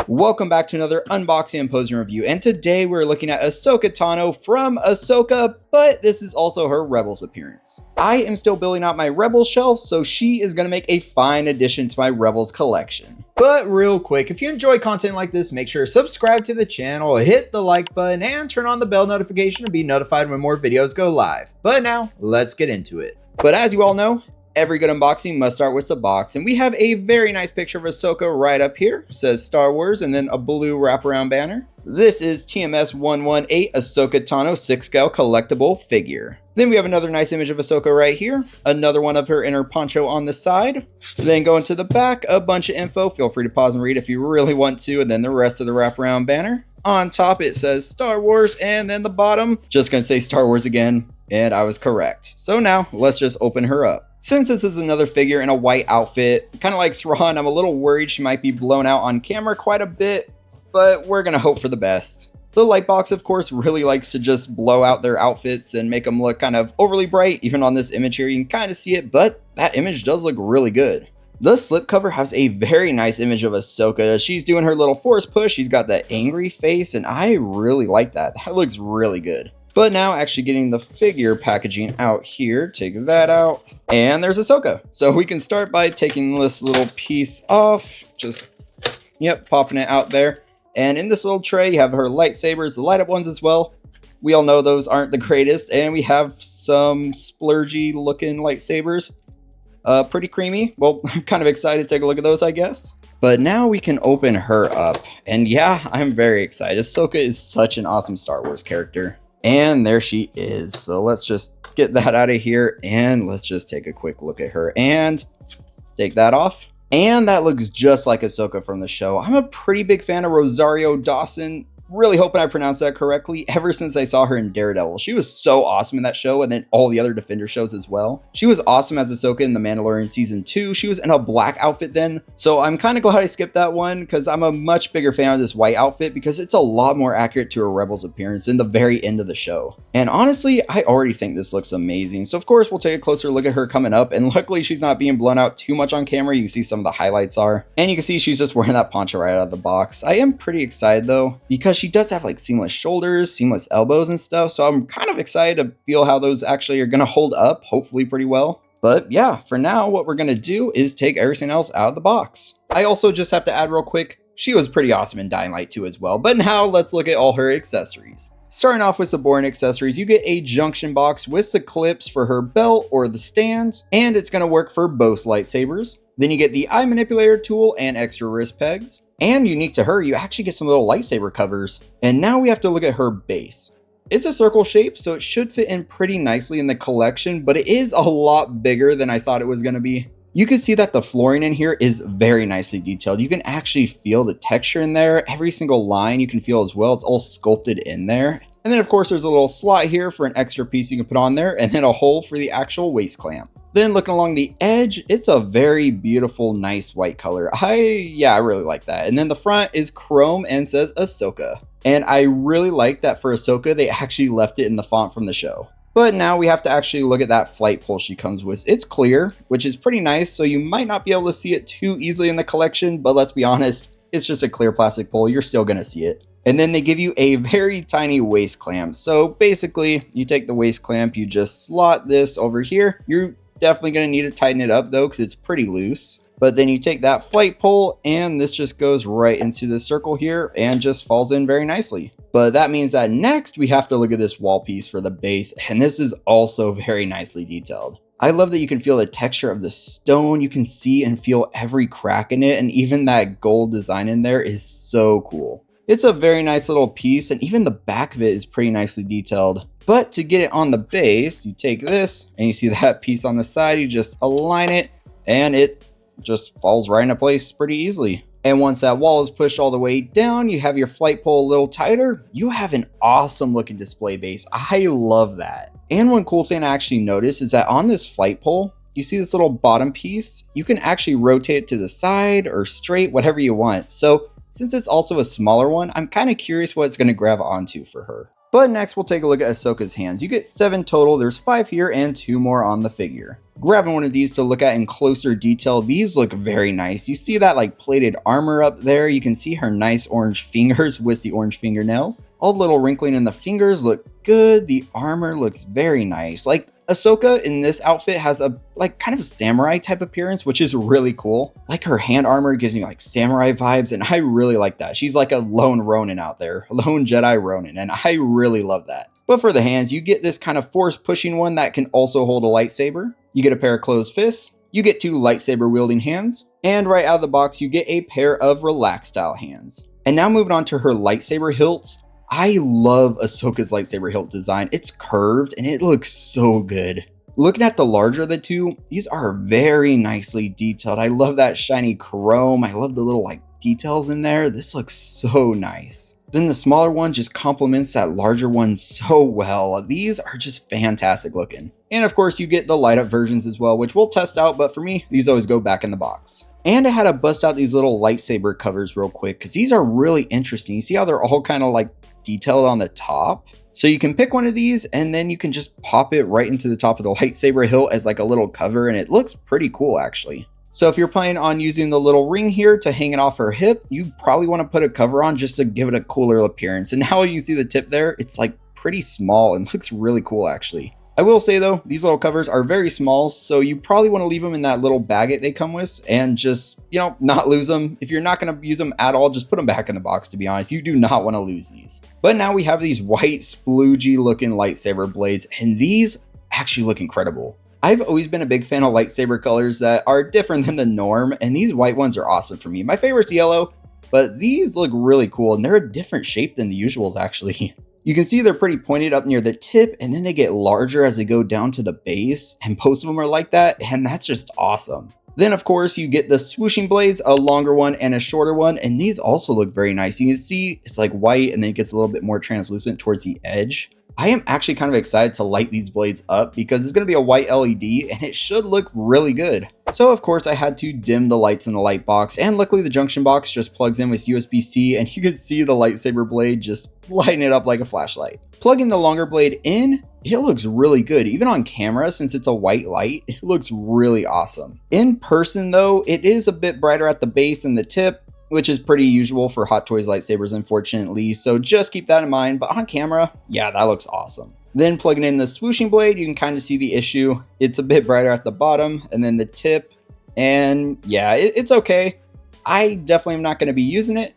Welcome back to another unboxing and posing review, and today we're looking at Ahsoka Tano from Ahsoka, but this is also her Rebels appearance. I am still building out my Rebels shelf, so she is going to make a fine addition to my Rebels collection. But real quick, if you enjoy content like this, make sure to subscribe to the channel, hit the like button, and turn on the bell notification to be notified when more videos go live. But now, let's get into it. But as you all know, every good unboxing must start with a box, and we have a very nice picture of Ahsoka right up here. It says Star Wars and then a blue wraparound banner. This is TMS 118 Ahsoka Tano 6-scale collectible figure. Then we have another nice image of Ahsoka right here, another one of her inner poncho on the side. Then going to the back, a bunch of info. Feel free to pause and read if you really want to, and then the rest of the wraparound banner. On top it says Star Wars, and then the bottom, just gonna say Star Wars again, and I was correct. So now, let's just open her up. Since this is another figure in a white outfit, kind of like Thrawn, I'm a little worried she might be blown out on camera quite a bit, but we're gonna hope for the best. The Lightbox, of course, really likes to just blow out their outfits and make them look kind of overly bright. Even on this image here, you can kind of see it, but that image does look really good. The slipcover has a very nice image of Ahsoka. She's doing her little force push. She's got that angry face, and I really like that. That looks really good. But now actually getting the figure packaging out here, take that out, and there's Ahsoka. So we can start by taking this little piece off, just, popping it out there. And in this little tray, you have her lightsabers, the light up ones as well. We all know those aren't the greatest, and we have some splurgy looking lightsabers. Pretty creamy. Well, I'm kind of excited to take a look at those, I guess. But now we can open her up, and yeah, I'm very excited. Ahsoka is such an awesome Star Wars character. And there she is. So let's just get that out of here, and let's just take a quick look at her and take that off. And that looks just like Ahsoka from the show. I'm a pretty big fan of Rosario Dawson. Really hoping I pronounced that correctly. Ever since I saw her in Daredevil, she was so awesome in that show, and then all the other Defender shows as well. She was awesome as Ahsoka in The Mandalorian Season 2. She was in a black outfit then, so I'm kind of glad I skipped that one because I'm a much bigger fan of this white outfit because it's a lot more accurate to her Rebels appearance in the very end of the show. And honestly, I already think this looks amazing. So of course, we'll take a closer look at her coming up, and luckily she's not being blown out too much on camera. You can see some of the highlights are, and you can see she's just wearing that poncho right out of the box. I am pretty excited though, because she does have like seamless shoulders, seamless elbows and stuff. So I'm kind of excited to feel how those actually are going to hold up, hopefully pretty well. But yeah, for now, what we're going to do is take everything else out of the box. I also just have to add real quick, she was pretty awesome in Dying Light 2 as well. But now let's look at all her accessories. Starting off with some boring accessories, you get a junction box with the clips for her belt or the stand, and it's going to work for both lightsabers. Then you get the eye manipulator tool and extra wrist pegs. And unique to her, you actually get some little lightsaber covers. And now we have to look at her base. It's a circle shape, so it should fit in pretty nicely in the collection, but it is a lot bigger than I thought it was going to be. You can see that the flooring in here is very nicely detailed. You can actually feel the texture in there. Every single line you can feel as well. It's all sculpted in there. And then of course there's a little slot here for an extra piece you can put on there, and then a hole for the actual waist clamp. Then looking along the edge, it's a very beautiful, nice white color. I really like that. And then the front is chrome and says Ahsoka. And I really like that for Ahsoka, they actually left it in the font from the show. But now we have to actually look at that flight pole she comes with. It's clear, which is pretty nice, so you might not be able to see it too easily in the collection, but let's be honest, it's just a clear plastic pole. You're still gonna see it. And then they give you a very tiny waist clamp. So basically, you take the waist clamp, you just slot this over here. You're definitely going to need to tighten it up though, because it's pretty loose. But then you take that flight pole, and this just goes right into the circle here and just falls in very nicely. But that means that next we have to look at this wall piece for the base, and this is also very nicely detailed. I love that you can feel the texture of the stone. You can see and feel every crack in it, and even that gold design in there is so cool. It's a very nice little piece, and even the back of it is pretty nicely detailed. But to get it on the base, you take this and you see that piece on the side, you just align it and it just falls right into place pretty easily. And once that wall is pushed all the way down, you have your flight pole a little tighter, you have an awesome looking display base. I love that. And one cool thing I actually noticed is that on this flight pole, you see this little bottom piece, you can actually rotate it to the side or straight, whatever you want. So since it's also a smaller one, I'm kind of curious what it's going to grab onto for her. But next we'll take a look at Ahsoka's hands. You get 7 total, there's 5 here and 2 more on the figure. Grabbing one of these to look at in closer detail, these look very nice. You see that like plated armor up there, you can see her nice orange fingers with the orange fingernails. All the little wrinkling in the fingers look good, the armor looks very nice. Like Ahsoka in this outfit has a like kind of a samurai type appearance, which is really cool. Like her hand armor gives me like samurai vibes, and I really like that. She's like a lone Ronin out there, a lone Jedi Ronin, and I really love that. But for the hands, you get this kind of force pushing one that can also hold a lightsaber. You get a pair of closed fists, you get 2 lightsaber wielding hands, and right out of the box you get a pair of relaxed style hands. And now moving on to her lightsaber hilts. I love Ahsoka's lightsaber hilt design. It's curved and it looks so good. Looking at the larger of the two, these are very nicely detailed. I love that shiny chrome. I love the little like details in there. This looks so nice. Then the smaller one just complements that larger one so well. These are just fantastic looking. And of course you get the light up versions as well, which we'll test out, but for me, these always go back in the box. And I had to bust out these little lightsaber covers real quick because these are really interesting. You see how they're all kind of like detailed on the top? So you can pick one of these and then you can just pop it right into the top of the lightsaber hilt as like a little cover, and it looks pretty cool actually. So if you're planning on using the little ring here to hang it off her hip, you probably want to put a cover on just to give it a cooler appearance. And now you see the tip there, it's like pretty small and looks really cool actually. I will say though, these little covers are very small, so you probably want to leave them in that little baggie they come with and just, you know, not lose them. If you're not going to use them at all, just put them back in the box, to be honest. You do not want to lose these. But now we have these white sploogey looking lightsaber blades, and these actually look incredible. I've always been a big fan of lightsaber colors that are different than the norm, and these white ones are awesome for me. My favorite's yellow, but these look really cool, and they're a different shape than the usuals actually. You can see they're pretty pointed up near the tip, and then they get larger as they go down to the base, and most of them are like that, and that's just awesome. Then of course you get the swooshing blades, a longer one and a shorter one, and these also look very nice. You can see it's like white and then it gets a little bit more translucent towards the edge. I am actually kind of excited to light these blades up because it's going to be a white LED and it should look really good. So of course I had to dim the lights in the light box, and luckily the junction box just plugs in with USB-C, and you can see the lightsaber blade just lighting it up like a flashlight. Plugging the longer blade in, it looks really good. Even on camera, since it's a white light, it looks really awesome. In person though, it is a bit brighter at the base and the tip, which is pretty usual for Hot Toys lightsabers, unfortunately, so just keep that in mind. But on camera, yeah, that looks awesome. Then plugging in the swooshing blade, you can kind of see the issue. It's a bit brighter at the bottom, and then the tip, and yeah, it's okay. I definitely am not going to be using it,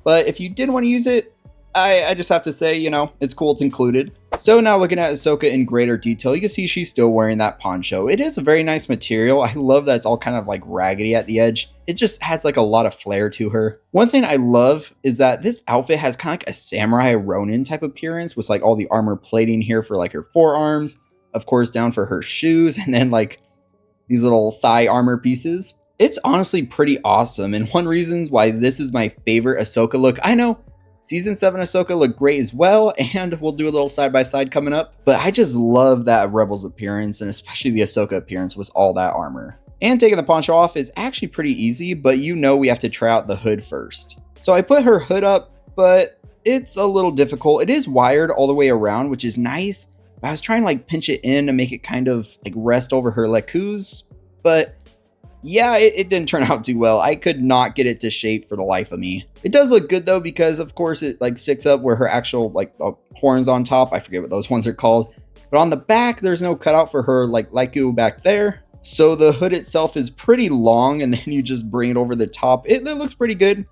but if you did want to use it, I just have to say, you know, it's cool it's included. So now looking at Ahsoka in greater detail, you can see she's still wearing that poncho. It is a very nice material. I love that it's all kind of like raggedy at the edge. It just has like a lot of flair to her. One thing I love is that this outfit has kind of like a samurai Ronin type appearance with like all the armor plating here for like her forearms, of course down for her shoes, and then like these little thigh armor pieces. It's honestly pretty awesome, and one reason why this is my favorite Ahsoka look. I know Season 7 Ahsoka looked great as well, and we'll do a little side-by-side coming up, but I just love that Rebels appearance, and especially the Ahsoka appearance with all that armor. And taking the poncho off is actually pretty easy, but you know we have to try out the hood first. So I put her hood up, but it's a little difficult. It is wired all the way around, which is nice, but I was trying to like pinch it in to make it kind of like rest over her lekkus, but yeah, it didn't turn out too well. I could not get it to shape for the life of me. It does look good though, because of course it like sticks up where her actual like horns on top. I forget what those ones are called. But on the back, there's no cutout for her like lekku back there. So the hood itself is pretty long, and then you just bring it over the top. It looks pretty good,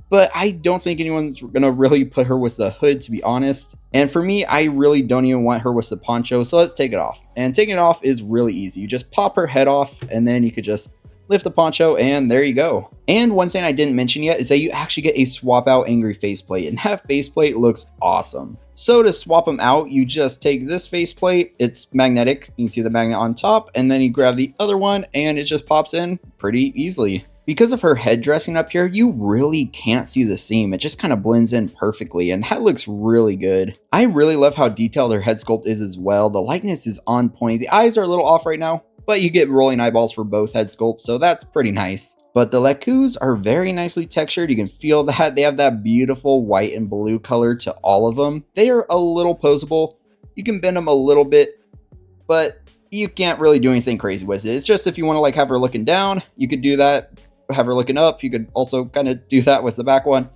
but I don't think anyone's gonna really put her with the hood, to be honest. And for me, I really don't even want her with the poncho, so let's take it off. And taking it off is really easy. You just pop her head off, and then you could just lift the poncho, and there you go. And one thing I didn't mention yet is that you actually get a swap out angry faceplate, and that faceplate looks awesome. So to swap them out, you just take this faceplate, it's magnetic, you can see the magnet on top, and then you grab the other one and it just pops in pretty easily. Because of her head dressing up here, you really can't see the seam. It just kind of blends in perfectly, and that looks really good. I really love how detailed her head sculpt is as well. The likeness is on point. The eyes are a little off right now, but you get rolling eyeballs for both head sculpts, so that's pretty nice. But the Lekus are very nicely textured. You can feel that. They have that beautiful white and blue color to all of them. They are a little posable. You can bend them a little bit, but you can't really do anything crazy with it. It's just if you want to like have her looking down, you could do that. Have her looking up, you could also kind of do that with the back one.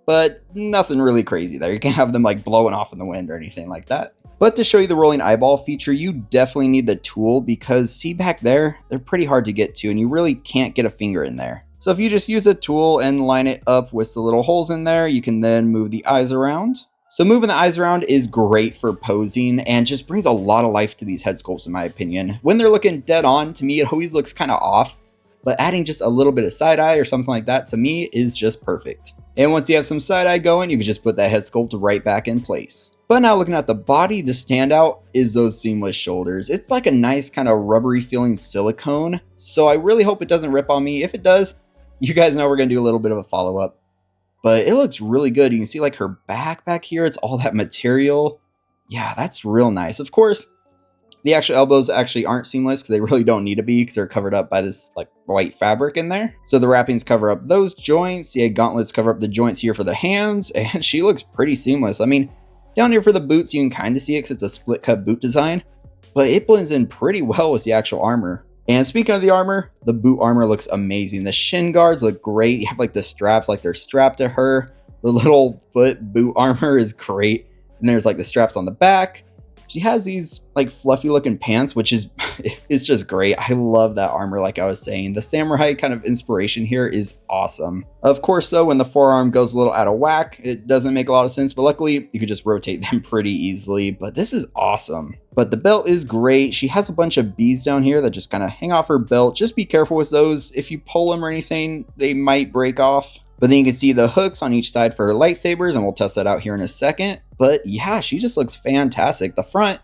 But nothing really crazy there. You can't have them like blowing off in the wind or anything like that. But to show you the rolling eyeball feature, you definitely need the tool because see back there, they're pretty hard to get to and you really can't get a finger in there. So if you just use a tool and line it up with the little holes in there, you can then move the eyes around. So moving the eyes around is great for posing and just brings a lot of life to these head sculpts in my opinion. When they're looking dead on, to me it always looks kind of off, but adding just a little bit of side eye or something like that to me is just perfect. And once you have some side eye going, you can just put that head sculpt right back in place. But now looking at the body, the standout is those seamless shoulders. It's like a nice kind of rubbery feeling silicone. So I really hope it doesn't rip on me. If it does, you guys know we're going to do a little bit of a follow-up. But it looks really good. You can see like her back here. It's all that material. Yeah, that's real nice. Of course, the actual elbows actually aren't seamless because they really don't need to be because they're covered up by this like white fabric in there. So the wrappings cover up those joints. The gauntlets cover up the joints here for the hands. And she looks pretty seamless. I mean, down here for the boots, you can kind of see it because it's a split cut boot design. But it blends in pretty well with the actual armor. And speaking of the armor, the boot armor looks amazing. The shin guards look great. You have like the straps like they're strapped to her. The little foot boot armor is great. And there's like the straps on the back. She has these like fluffy looking pants, which is it's just great. I love that armor like I was saying. The samurai kind of inspiration here is awesome. Of course though, when the forearm goes a little out of whack, it doesn't make a lot of sense, but luckily you could just rotate them pretty easily. But this is awesome. But the belt is great. She has a bunch of beads down here that just kind of hang off her belt. Just be careful with those. If you pull them or anything, they might break off. But then you can see the hooks on each side for her lightsabers, and we'll test that out here in a second. But yeah, she just looks fantastic. The front,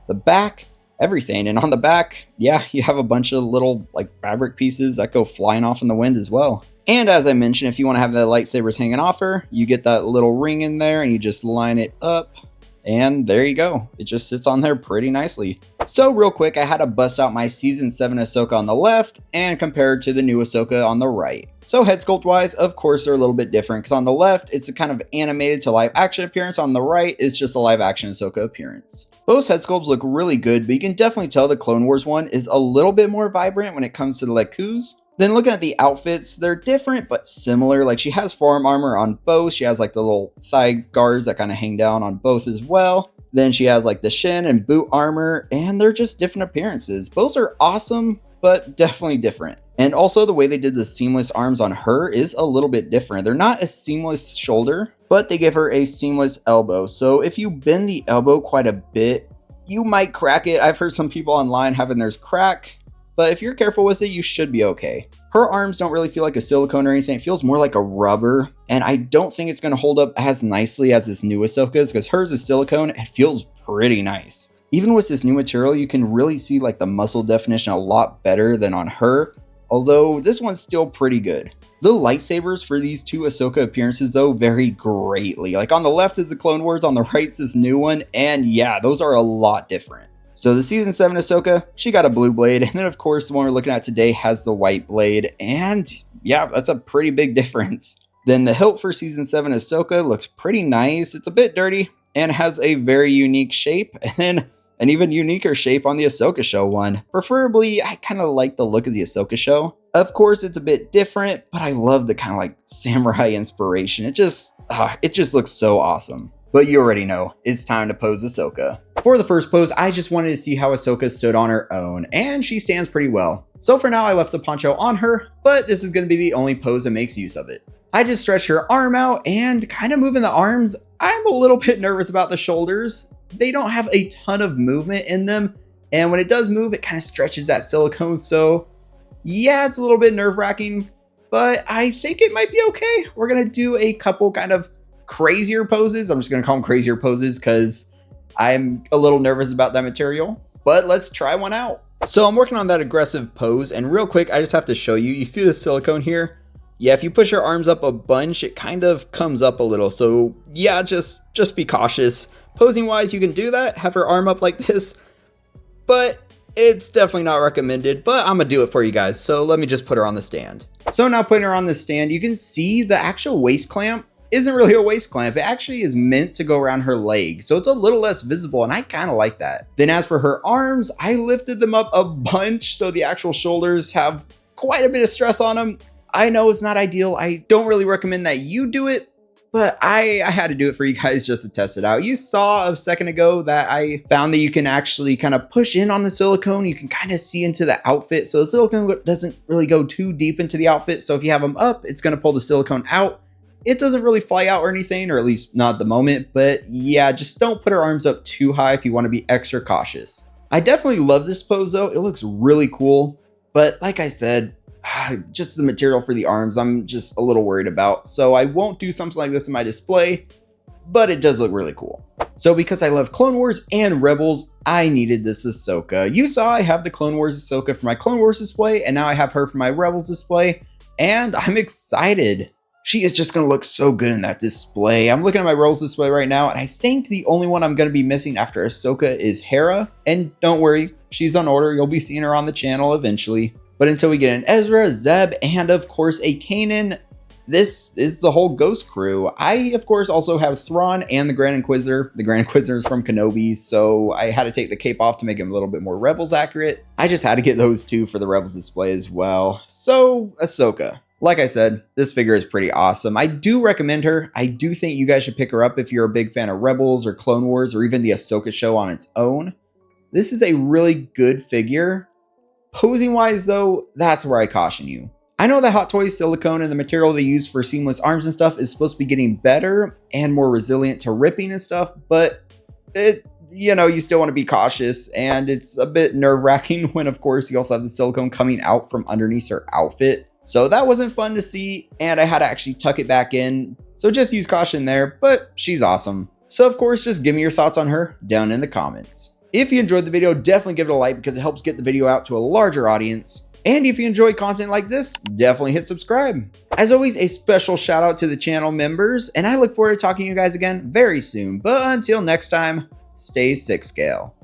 the back, everything. And on the back, yeah, you have a bunch of little like fabric pieces that go flying off in the wind as well. And as I mentioned, if you want to have the lightsabers hanging off her, you get that little ring in there and you just line it up. And there you go. It just sits on there pretty nicely. So real quick, I had to bust out my season 7 Ahsoka on the left and compare it to the new Ahsoka on the right. So head sculpt wise, of course, they're a little bit different because on the left, it's a kind of animated to live action appearance. On the right, it's just a live action Ahsoka appearance. Both head sculpts look really good, but you can definitely tell the Clone Wars one is a little bit more vibrant when it comes to the Lekus. Then looking at the outfits, they're different but similar. Like she has forearm armor on both. She has like the little thigh guards that kind of hang down on both as well. Then she has like the shin and boot armor, and they're just different appearances. Both are awesome, but definitely different. And also the way they did the seamless arms on her is a little bit different. They're not a seamless shoulder, but they give her a seamless elbow. So if you bend the elbow quite a bit, you might crack it. I've heard some people online having theirs crack, but if you're careful with it, you should be okay. Her arms don't really feel like a silicone or anything. It feels more like a rubber, and I don't think it's going to hold up as nicely as this new Ahsoka's because hers is silicone and feels pretty nice. Even with this new material, you can really see like the muscle definition a lot better than on her, although this one's still pretty good. The lightsabers for these two Ahsoka appearances though vary greatly. Like on the left is the Clone Wars, on the right is this new one, and yeah, those are a lot different. So the season 7 Ahsoka, she got a blue blade, and then of course the one we're looking at today has the white blade, and yeah, that's a pretty big difference. Then the hilt for season 7 Ahsoka looks pretty nice. It's a bit dirty and has a very unique shape, and then an even uniquer shape on the Ahsoka Show one. Preferably, I kind of like the look of the Ahsoka Show. Of course, it's a bit different, but I love the kind of like samurai inspiration. It just looks so awesome. But you already know, it's time to pose Ahsoka. For the first pose, I just wanted to see how Ahsoka stood on her own, and she stands pretty well. So for now, I left the poncho on her, but this is going to be the only pose that makes use of it. I just stretch her arm out and kind of moving the arms. I'm a little bit nervous about the shoulders. They don't have a ton of movement in them, and when it does move, it kind of stretches that silicone. So yeah, it's a little bit nerve-wracking, but I think it might be okay. We're going to do a couple kind of crazier poses. I'm just going to call them crazier poses because I'm a little nervous about that material, but let's try one out. So I'm working on that aggressive pose, and real quick, I just have to show you. You see the silicone here? Yeah, if you push your arms up a bunch, it kind of comes up a little. So yeah, just be cautious. Posing wise, you can do that. Have her arm up like this, but It's definitely not recommended, but I'm gonna do it for you guys. So let me just put her on the stand. So now putting her on the stand, you can see the actual waist clamp isn't really a waist clamp. It actually is meant to go around her leg. So it's a little less visible, and I kind of like that. Then as for her arms, I lifted them up a bunch. So the actual shoulders have quite a bit of stress on them. I know it's not ideal. I don't really recommend that you do it, but I had to do it for you guys just to test it out. You saw a second ago that I found that you can actually kind of push in on the silicone. You can kind of see into the outfit. So the silicone doesn't really go too deep into the outfit. So if you have them up, it's going to pull the silicone out. It doesn't really fly out or anything, or at least not at the moment. But yeah, just don't put her arms up too high if you want to be extra cautious. I definitely love this pose though. It looks really cool. But like I said, just the material for the arms, I'm just a little worried about. So I won't do something like this in my display, but it does look really cool. So because I love Clone Wars and Rebels, I needed this Ahsoka. You saw I have the Clone Wars Ahsoka for my Clone Wars display, and now I have her for my Rebels display, and I'm excited. She is just going to look so good in that display. I'm looking at my Rebels display right now, and I think the only one I'm going to be missing after Ahsoka is Hera. And don't worry, she's on order. You'll be seeing her on the channel eventually. But until we get an Ezra, Zeb, and of course a Kanan, this is the whole Ghost crew. I, of course, also have Thrawn and the Grand Inquisitor. The Grand Inquisitor is from Kenobi, so I had to take the cape off to make him a little bit more Rebels accurate. I just had to get those two for the Rebels display as well. So, Ahsoka. Like I said, this figure is pretty awesome. I do recommend her. I do think you guys should pick her up if you're a big fan of Rebels or Clone Wars or even the Ahsoka show on its own. This is a really good figure. Posing wise though, that's where I caution you. I know that Hot Toys silicone and the material they use for seamless arms and stuff is supposed to be getting better and more resilient to ripping and stuff, but you still want to be cautious, and it's a bit nerve-wracking when of course you also have the silicone coming out from underneath her outfit. So that wasn't fun to see, and I had to actually tuck it back in. So just use caution there, but she's awesome. So of course, just give me your thoughts on her down in the comments. If you enjoyed the video, definitely give it a like because it helps get the video out to a larger audience. And if you enjoy content like this, definitely hit subscribe. As always, a special shout out to the channel members, and I look forward to talking to you guys again very soon. But until next time, stay 6 scale.